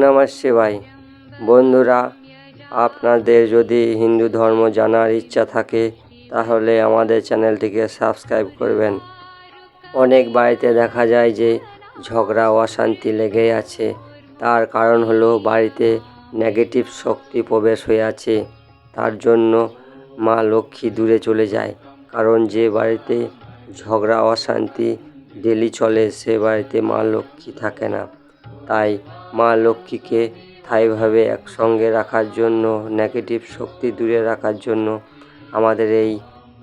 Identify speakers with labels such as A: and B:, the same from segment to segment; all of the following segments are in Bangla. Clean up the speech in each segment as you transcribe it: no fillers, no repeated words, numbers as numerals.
A: নমঃ শিবায়। বন্ধুরা, আপনাদের যদি হিন্দু ধর্ম জানার ইচ্ছা থাকে তাহলে আমাদের চ্যানেলটিকে সাবস্ক্রাইব করবেন। অনেক বাড়িতে দেখা যায় যে ঝগড়া অশান্তি লেগেই আছে। তার কারণ হলো বাড়িতে নেগেটিভ শক্তি প্রবেশ হয়ে আছে। তার জন্য মা লক্ষ্মী দূরে চলে যায়। কারণ যে বাড়িতে ঝগড়া অশান্তি ডেলি চলে সে বাড়িতে মা লক্ষ্মী থাকে না। তাই মা লক্ষ্মীকে স্থায়ীভাবে একসঙ্গে রাখার জন্য, নেগেটিভ শক্তি দূরে রাখার জন্য আমাদের এই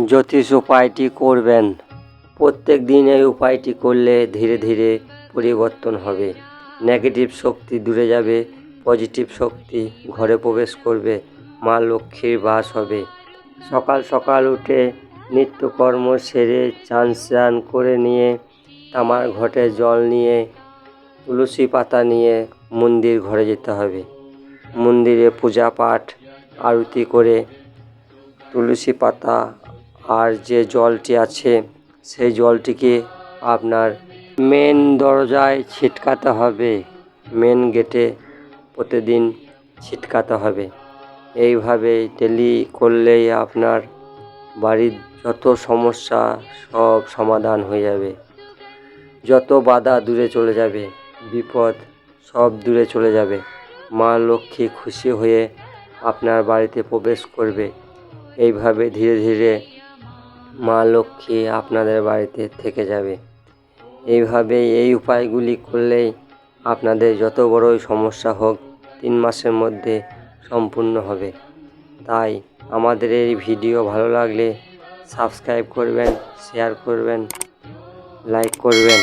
A: জ্যোতিষ উপায়টি করবেন। প্রত্যেক দিন এই উপায়টি করলে ধীরে ধীরে পরিবর্তন হবে। নেগেটিভ শক্তি দূরে যাবে, পজিটিভ শক্তি ঘরে প্রবেশ করবে, মা লক্ষ্মীর বাস হবে। সকাল সকাল উঠে নিত্যকর্ম সেরে স্নান করে নিয়ে তামার ঘটে জল নিয়ে তুলসী পাতা নিয়ে মন্দির ঘরে যেতে হবে। মন্দিরে পূজা পাঠ আরতি করে তুলসী পাতা আর যে জলটি আছে সেই জলটিকে আপনার মেন দরজায় ছিটকাতে হবে, মেন গেটে প্রতিদিন ছিটকাতে হবে। এইভাবে ডেলি করলেই আপনার বাড়ির যত সমস্যা সব সমাধান হয়ে যাবে। যত বাধা দূরে চলে যাবে, বিপদ সব দূরে চলে যাবে। মা লক্ষ্মী খুশি হয়ে আপনার বাড়িতে প্রবেশ করবে। এইভাবে ধীরে ধীরে মা লক্ষ্মী আপনাদের বাড়িতে থেকে যাবে। এইভাবে এই উপায়গুলি করলেই আপনাদের যত বড়ই সমস্যা হোক 3 মাসের মধ্যে সম্পূর্ণ হবে। তাই আমাদের এই ভিডিও ভালো লাগলে সাবস্ক্রাইব করবেন, শেয়ার করবেন, লাইক করবেন।